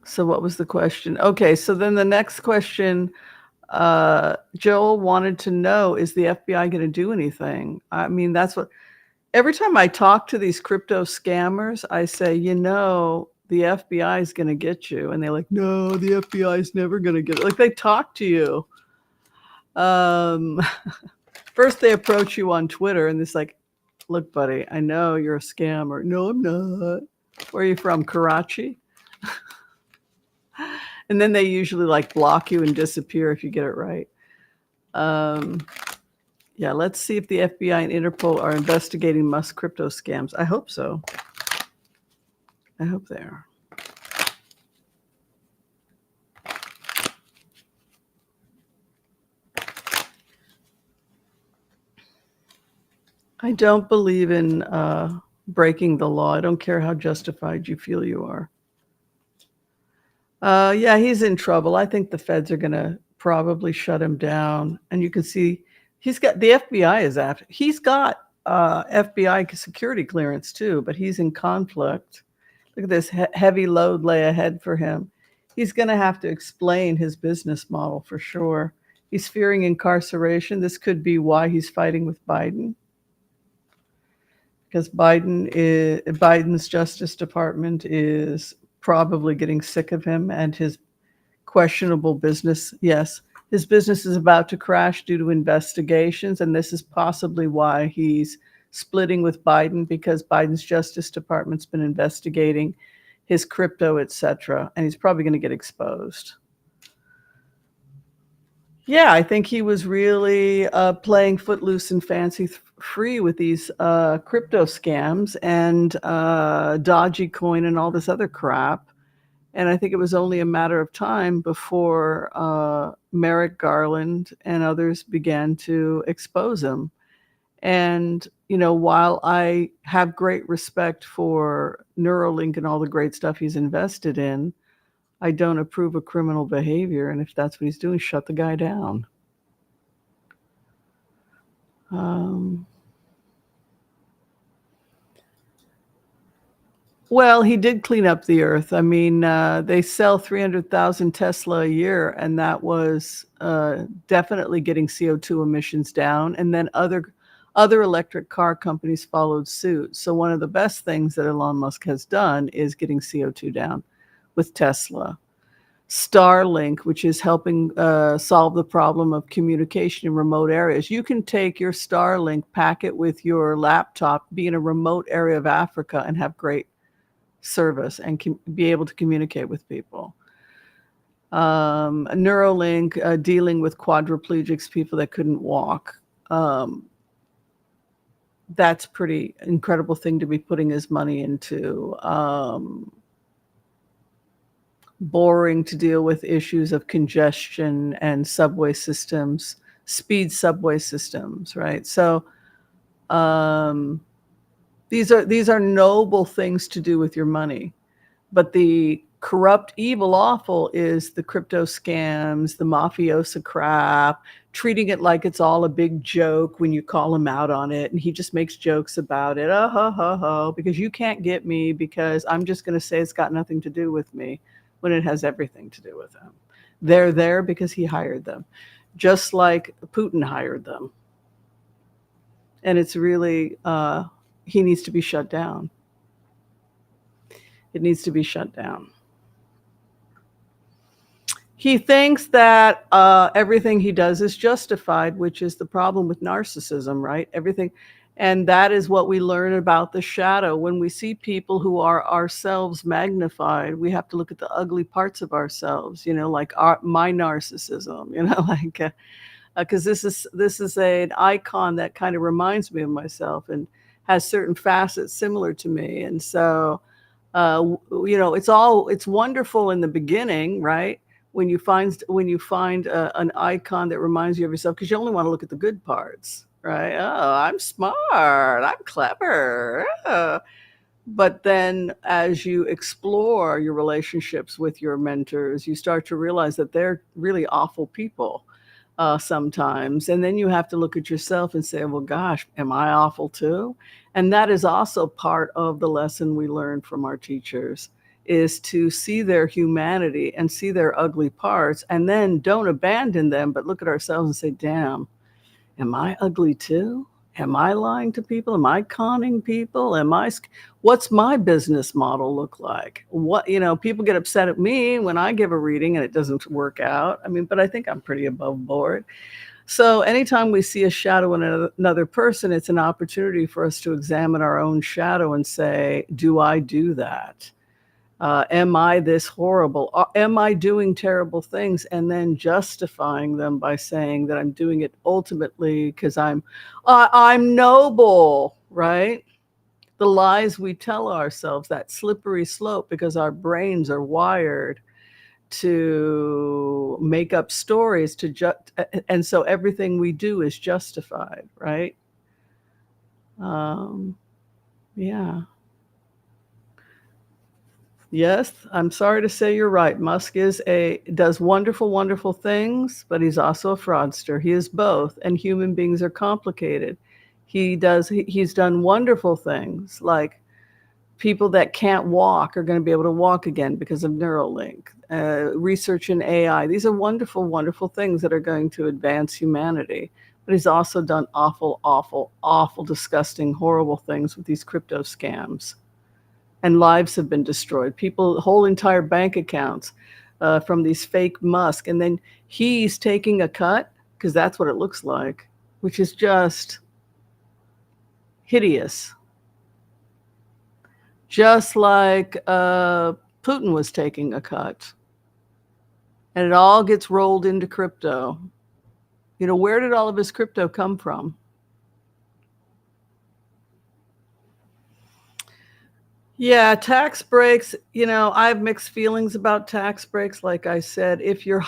So what was the question? Okay, so then the next question, Joel wanted to know, is the FBI going to do anything? I mean, that's what, every time I talk to these crypto scammers, I say, you know, the FBI is going to get you. And they're like, no, the FBI is never going to get it. Like they talk to you. First they approach you on Twitter and it's like, look, buddy, I know you're a scammer. No, I'm not. Where are you from? Karachi? And then they usually like block you and disappear if you get it right. Yeah, let's see if the FBI and Interpol are investigating Musk crypto scams. I hope so. I hope they are. I don't believe in breaking the law. I don't care how justified you feel you are. Yeah, he's in trouble. I think the feds are going to probably shut him down. And you can see he's got, the FBI is after, he's got FBI security clearance too, but he's in conflict. Look at this heavy load lay ahead for him. He's going to have to explain his business model for sure. He's fearing incarceration. This could be why he's fighting with Biden. Because Biden's Justice Department is probably getting sick of him and his questionable business. Yes, his business is about to crash due to investigations, and this is possibly why he's splitting with Biden, because Biden's Justice Department's been investigating his crypto, etc., and he's probably going to get exposed. Yeah, I think he was really playing footloose and fancy free with these crypto scams and Dogecoin and all this other crap. And I think it was only a matter of time before Merrick Garland and others began to expose him. And, while I have great respect for Neuralink and all the great stuff he's invested in, I don't approve of criminal behavior. And if that's what he's doing, shut the guy down. Well, he did clean up the earth. I mean, they sell 300,000 Tesla a year, and that was definitely getting CO2 emissions down. And then other electric car companies followed suit. So one of the best things that Elon Musk has done is getting CO2 down with Tesla. Starlink, which is helping solve the problem of communication in remote areas. You can take your Starlink, pack it with your laptop, be in a remote area of Africa, and have great service and be able to communicate with people. Neuralink, dealing with quadriplegics, people that couldn't walk. That's pretty incredible thing to be putting his money into. Boring to deal with issues of congestion and subway systems, speed subway systems, right? So these are noble things to do with your money. But the corrupt, evil, awful is the crypto scams, the mafiosa crap, treating it like it's all a big joke when you call him out on it. And he just makes jokes about it. Oh, ho, ho, ho, because you can't get me because I'm just going to say it's got nothing to do with me when it has everything to do with him. They're there because he hired them, just like Putin hired them. And it's really, he needs to be shut down. It needs to be shut down. He thinks that everything he does is justified, which is the problem with narcissism, right? Everything. And that is what we learn about the shadow. When we see people who are ourselves magnified, we have to look at the ugly parts of ourselves, like my narcissism, like, because this is an icon that kind of reminds me of myself and has certain facets similar to me. And so, it's wonderful in the beginning, right? When you find an icon that reminds you of yourself, because you only want to look at the good parts, right? Oh, I'm smart, I'm clever. Oh. But then as you explore your relationships with your mentors, you start to realize that they're really awful people sometimes. And then you have to look at yourself and say, well, gosh, am I awful too? And that is also part of the lesson we learn from our teachers, is to see their humanity and see their ugly parts, and then don't abandon them, but look at ourselves and say, damn, am I ugly too? Am I lying to people? Am I conning people? What's my business model look like? People get upset at me when I give a reading and it doesn't work out. I mean, but I think I'm pretty above board. So anytime we see a shadow in another person, it's an opportunity for us to examine our own shadow and say, do I do that? Am I this horrible? Am I doing terrible things? And then justifying them by saying that I'm doing it ultimately because I'm noble, right? The lies we tell ourselves, that slippery slope, because our brains are wired to make up stories and so everything we do is justified, right? Yeah. Yes, I'm sorry to say you're right. Musk does wonderful, wonderful things, but he's also a fraudster. He is both, and human beings are complicated. He's done wonderful things, like people that can't walk are going to be able to walk again because of Neuralink. Research in AI. These are wonderful, wonderful things that are going to advance humanity. But he's also done awful, awful, awful, disgusting, horrible things with these crypto scams. And lives have been destroyed. People, whole entire bank accounts from these fake Musk. And then he's taking a cut, because that's what it looks like, which is just hideous. Just like Putin was taking a cut. And it all gets rolled into crypto. Where did all of his crypto come from? Yeah, tax breaks, I have mixed feelings about tax breaks. Like I said, if you're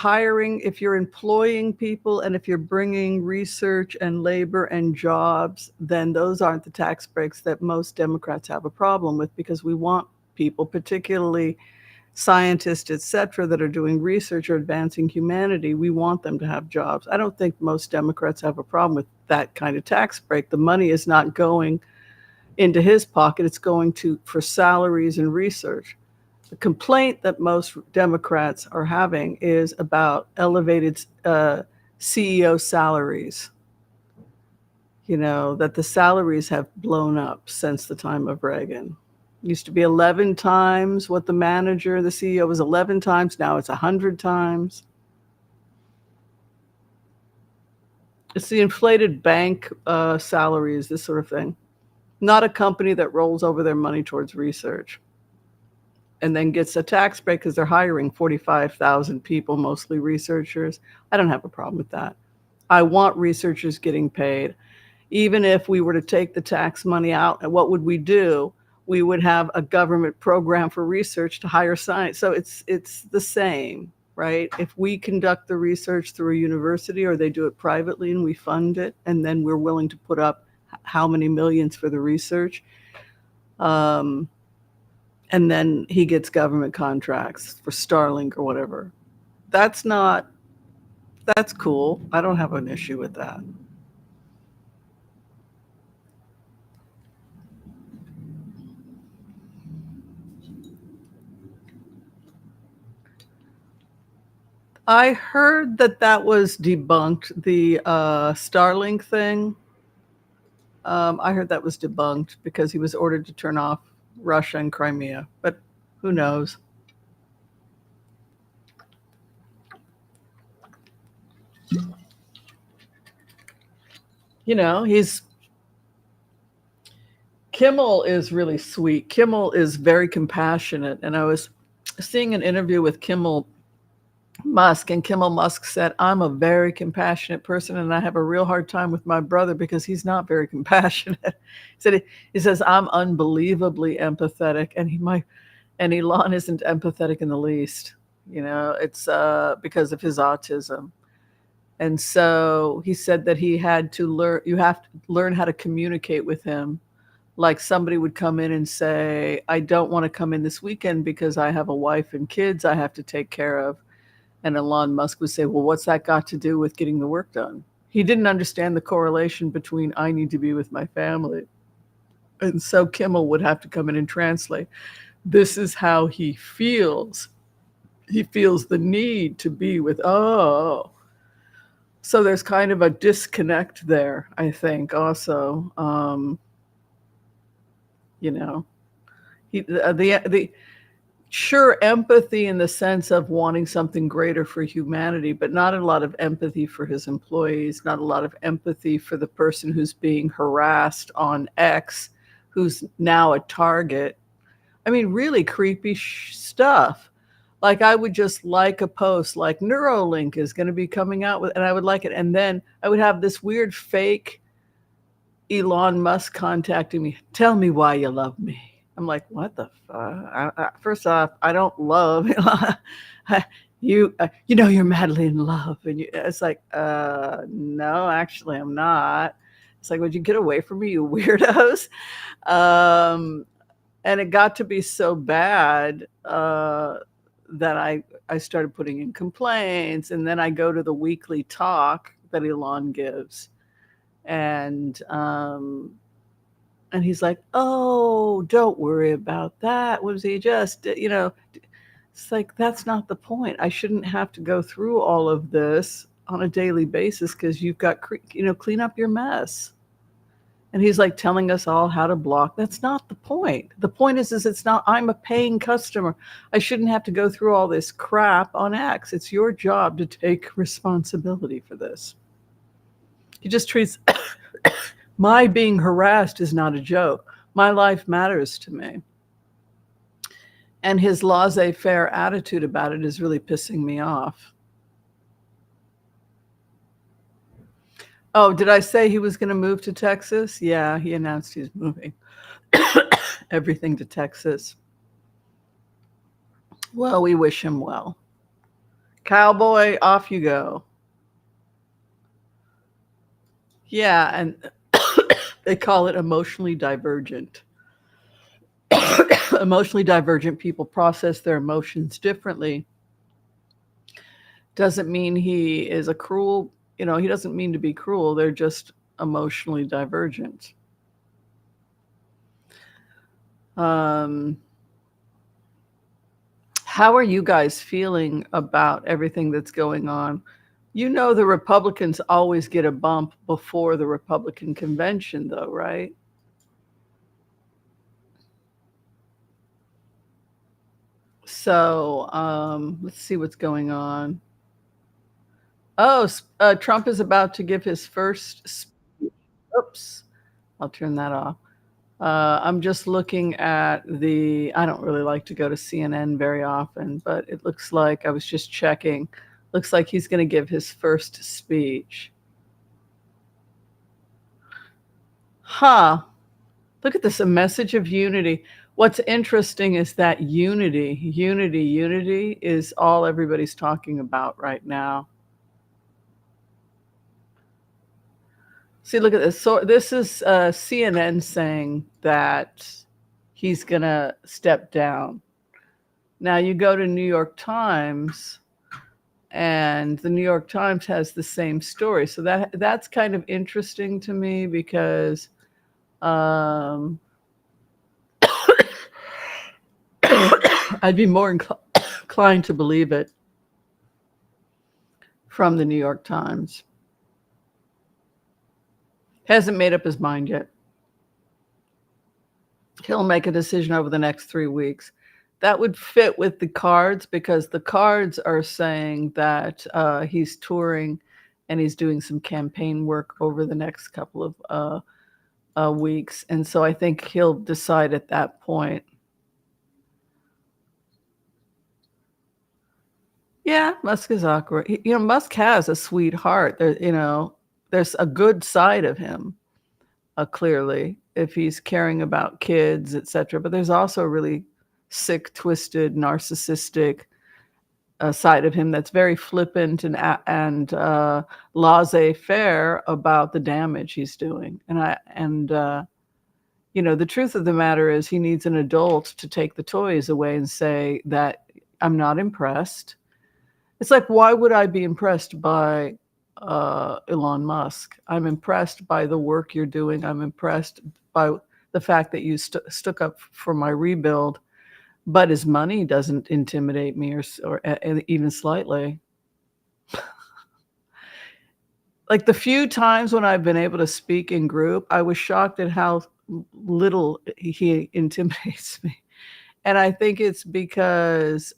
employing people and if you're bringing research and labor and jobs, then those aren't the tax breaks that most Democrats have a problem with, because we want people, particularly scientists, et cetera, that are doing research or advancing humanity, we want them to have jobs. I don't think most Democrats have a problem with that kind of tax break. The money is not going into his pocket, it's going for salaries and research. The complaint that most Democrats are having is about elevated CEO salaries. That the salaries have blown up since the time of Reagan. It used to be 11 times what the CEO was 11 times. Now it's 100 times. It's the inflated bank salaries, this sort of thing. Not a company that rolls over their money towards research and then gets a tax break because they're hiring 45,000 people, mostly researchers. I don't have a problem with that. I want researchers getting paid. Even if we were to take the tax money out, what would we do? We would have a government program for research to hire science. So it's the same, right? If we conduct the research through a university or they do it privately and we fund it, and then we're willing to put up how many millions for the research, and then he gets government contracts for Starlink or whatever. That's cool. I don't have an issue with that. I heard that was debunked, the Starlink thing. I heard that was debunked because he was ordered to turn off Russia and Crimea, but who knows? Kimmel is really sweet. Kimmel is very compassionate. And I was seeing an interview with Kimmel Musk, and Kimmel Musk said, I'm a very compassionate person and I have a real hard time with my brother because he's not very compassionate. He says, I'm unbelievably empathetic, and Elon isn't empathetic in the least. It's because of his autism. And so he said that you have to learn how to communicate with him. Like somebody would come in and say, I don't want to come in this weekend because I have a wife and kids I have to take care of. And Elon Musk would say, well, what's that got to do with getting the work done? He didn't understand the correlation between I need to be with my family. And so Kimmel would have to come in and translate. This is how he feels. He feels the need to be with, So there's kind of a disconnect there, I think, also. Sure, empathy in the sense of wanting something greater for humanity, but not a lot of empathy for his employees, not a lot of empathy for the person who's being harassed on X, who's now a target. I mean, really creepy stuff. Like, I would just like a post like Neuralink is going to be coming out with, and I would like it. And then I would have this weird fake Elon Musk contacting me. Tell me why you love me. I'm like, what the fuck? First off, I don't love you. You're madly in love, and it's like, no, actually, I'm not. It's like, would you get away from me, you weirdos? And it got to be so bad that I started putting in complaints, and then I go to the weekly talk that Elon gives, and he's like, oh, don't worry about that. Was he just, it's like, that's not the point. I shouldn't have to go through all of this on a daily basis because you've got, clean up your mess. And he's like telling us all how to block. That's not the point. The point is it's not, I'm a paying customer. I shouldn't have to go through all this crap on X. It's your job to take responsibility for this. He just treats my being harassed is not a joke. My life matters to me. And his laissez-faire attitude about it is really pissing me off. Oh, did I say he was going to move to Texas? Yeah, he announced he's moving. everything to Texas. Well, we wish him well. Cowboy, off you go. Yeah, and they call it emotionally divergent. Emotionally divergent people process their emotions differently. Doesn't mean he is a cruel, he doesn't mean to be cruel. They're just emotionally divergent. How are you guys feeling about everything that's going on? The Republicans always get a bump before the Republican convention, though, right? So let's see what's going on. Oh, Trump is about to give his first speech. Oops, I'll turn that off. I'm just looking at I don't really like to go to CNN very often, but it looks like I was just checking. Looks like he's going to give his first speech. Huh. Look at this, a message of unity. What's interesting is that unity is all everybody's talking about right now. See, look at this. So this is CNN saying that he's going to step down. Now you go to New York Times, and the New York Times has the same story. So that's kind of interesting to me because um, I'd be more inclined to believe it from the New York Times. Hasn't made up his mind yet. He'll make a decision over the next 3 weeks. That would fit with the cards because the cards are saying that he's touring and he's doing some campaign work over the next couple of weeks. And so I think he'll decide at that point. Yeah, Musk is awkward. Musk has a sweetheart. There's a good side of him, clearly, if he's caring about kids, etc. But there's also a really sick, twisted, narcissistic side of him that's very flippant and laissez-faire about the damage he's doing. The truth of the matter is he needs an adult to take the toys away and say that I'm not impressed. It's like, why would I be impressed by Elon Musk? I'm impressed by the work you're doing. I'm impressed by the fact that you stuck up for my rebuild, but his money doesn't intimidate me or even slightly. Like the few times when I've been able to speak in group, I was shocked at how little he intimidates me. And I think it's because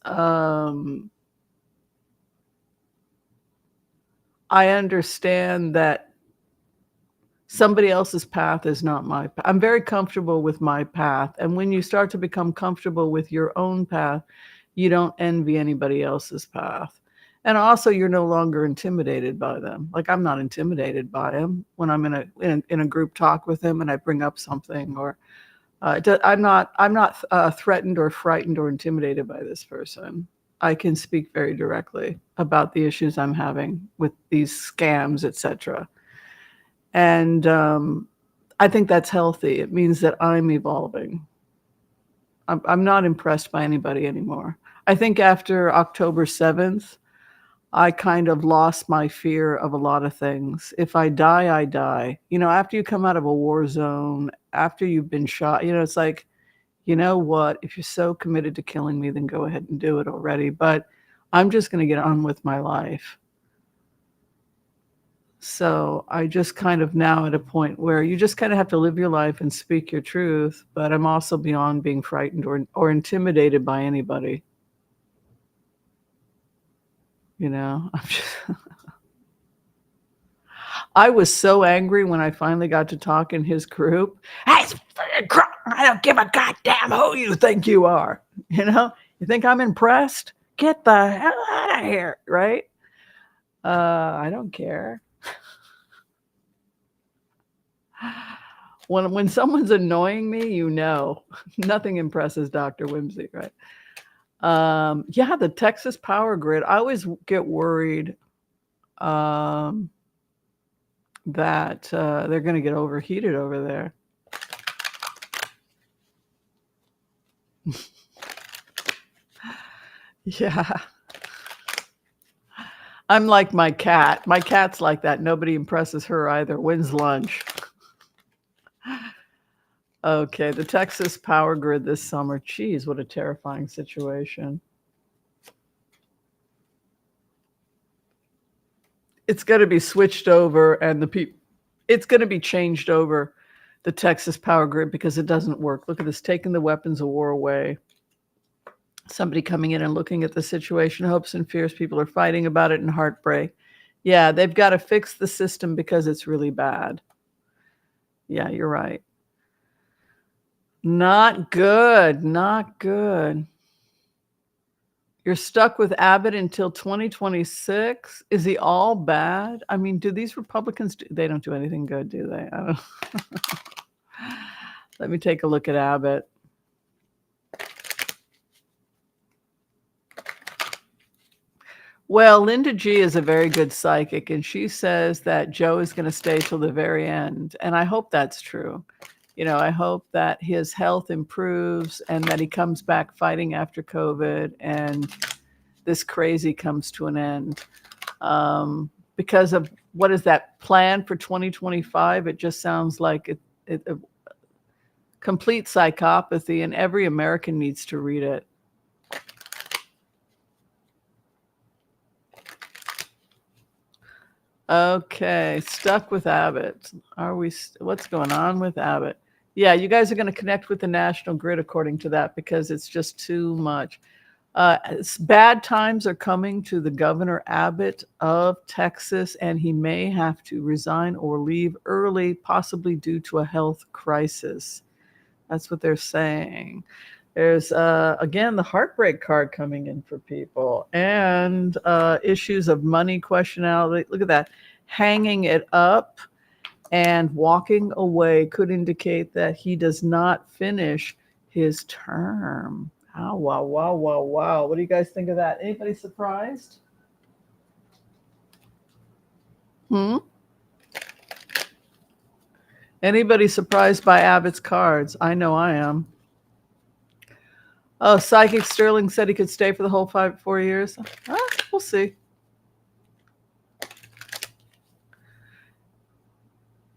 I understand that somebody else's path is not my path. I'm very comfortable with my path. And when you start to become comfortable with your own path, you don't envy anybody else's path. And also, you're no longer intimidated by them. Like, I'm not intimidated by him when I'm in a group talk with him and I bring up something, or I'm not threatened or frightened or intimidated by this person. I can speak very directly about the issues I'm having with these scams, etc. And I think that's healthy. It means that I'm evolving. I'm not impressed by anybody anymore. I think after October 7th, I kind of lost my fear of a lot of things. If I die, I die. After you come out of a war zone, after you've been shot, it's like, you know what? If you're so committed to killing me, then go ahead and do it already. But I'm just going to get on with my life. So I just kind of now at a point where you just kind of have to live your life and speak your truth. But I'm also beyond being frightened or intimidated by anybody. I'm just I was so angry when I finally got to talk in his group. I don't give a goddamn who you think you are. You think I'm impressed? Get the hell out of here, right? I don't care. When someone's annoying me, you know, nothing impresses Dr. Whimsy, right? Yeah, the Texas power grid. I always get worried um, that they're going to get overheated over there. Yeah. I'm like my cat. My cat's like that. Nobody impresses her either. When's lunch? Okay, the Texas power grid this summer. Geez, what a terrifying situation. It's going to be switched over, and it's going to be changed over, the Texas power grid, because it doesn't work. Look at this, taking the weapons of war away. Somebody coming in and looking at the situation, hopes and fears. People are fighting about it in heartbreak. Yeah, they've got to fix the system because it's really bad. Yeah, you're right. Not good. Not good. You're stuck with Abbott until 2026. Is he all bad? I mean, do these Republicans they don't do anything good, do they? I don't. Let me take a look at Abbott. Well, Linda G is a very good psychic, and she says that Joe is going to stay till the very end. And I hope that's true. You know, I hope that his health improves and that he comes back fighting after COVID and this crazy comes to an end. Because of what is that plan for 2025? It just sounds like a complete psychopathy, and every American needs to read it. Okay, stuck with Abbott. Are we? What's going on with Abbott? Yeah, you guys are going to connect with the national grid according to that because it's just too much. Bad times are coming to the Governor Abbott of Texas, and he may have to resign or leave early, possibly due to a health crisis. That's what they're saying. There's, again, the heartbreak card coming in for people, and issues of money questionality. Look at that. Hanging it up and walking away could indicate that he does not finish his term. Oh, wow, wow, wow, wow. What do you guys think of that? Anybody surprised? Anybody surprised by Abbott's cards? I know I am. Oh, Psychic Sterling said he could stay for the whole 4 years. We'll see.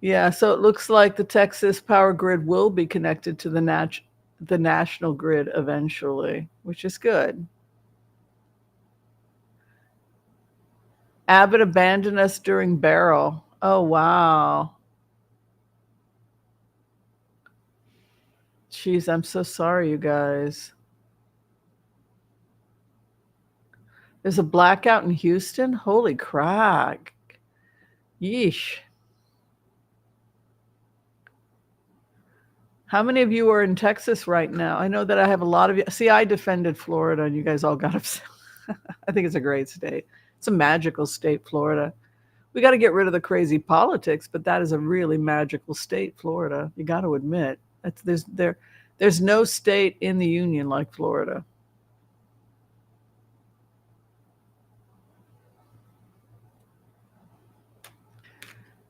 Yeah, so it looks like the Texas power grid will be connected to the national grid eventually, which is good. Abbott abandoned us during Beryl. Oh, wow. Jeez, I'm so sorry, you guys. There's a blackout in Houston? Holy crap. Yeesh. How many of you are in Texas right now? I know that I have a lot of you. See, I defended Florida and you guys all got upset. I think it's a great state. It's a magical state, Florida. We got to get rid of the crazy politics, but that is a really magical state, Florida. You got to admit. There's no state in the union like Florida.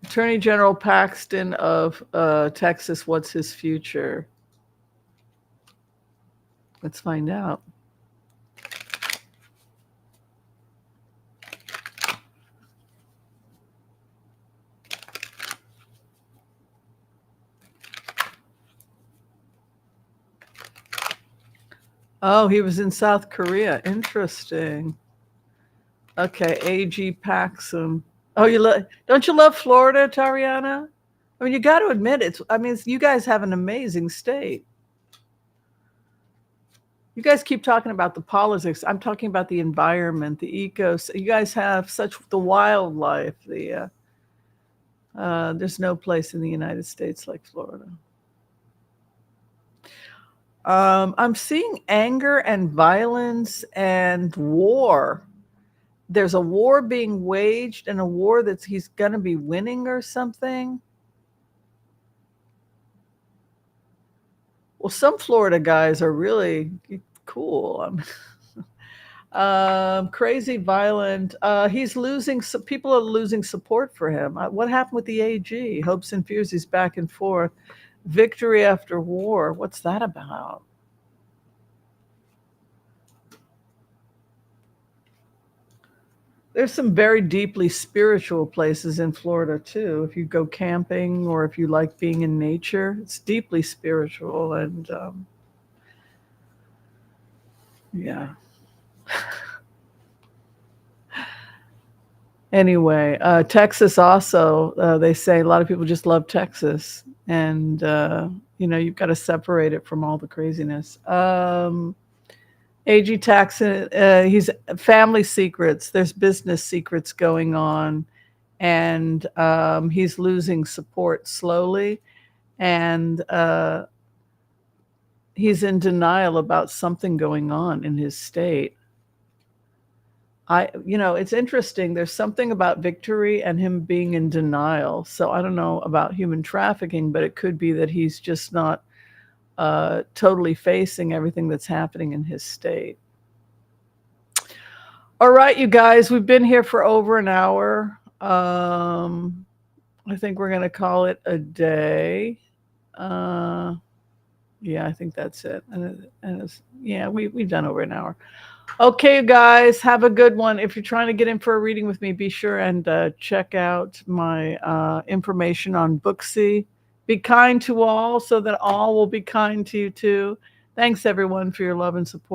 Attorney General Paxton of Texas, what's his future? Let's find out. Oh, he was in South Korea. Interesting. Okay, AG Paxson. Oh, don't you love Florida, Tariana? I mean, you got to admit you guys have an amazing state. You guys keep talking about the politics. I'm talking about the environment, the you guys have the wildlife. There's no place in the United States like Florida. I'm seeing anger and violence and war. There's a war being waged, and a war that he's going to be winning or something. Well, some Florida guys are really cool. Crazy, violent. He's losing. People are losing support for him. What happened with the AG? Hopes and fears. He's back and forth. Victory after war. What's that about? There's some very deeply spiritual places in Florida too. If you go camping or if you like being in nature, it's deeply spiritual and yeah. Anyway, Texas also, they say a lot of people just love Texas, and you've got to separate it from all the craziness. AG tax, he's family secrets. There's business secrets going on, and he's losing support slowly, and he's in denial about something going on in his state. It's interesting. There's something about Victory and him being in denial. So I don't know about human trafficking, but it could be that he's just not totally facing everything that's happening in his state. All right, you guys, we've been here for over an hour. I think we're going to call it a day. Yeah, I think that's it. We've done over an hour. Okay, guys, have a good one. If you're trying to get in for a reading with me, be sure and check out my information on Booksy. Be kind to all so that all will be kind to you too. Thanks, everyone, for your love and support.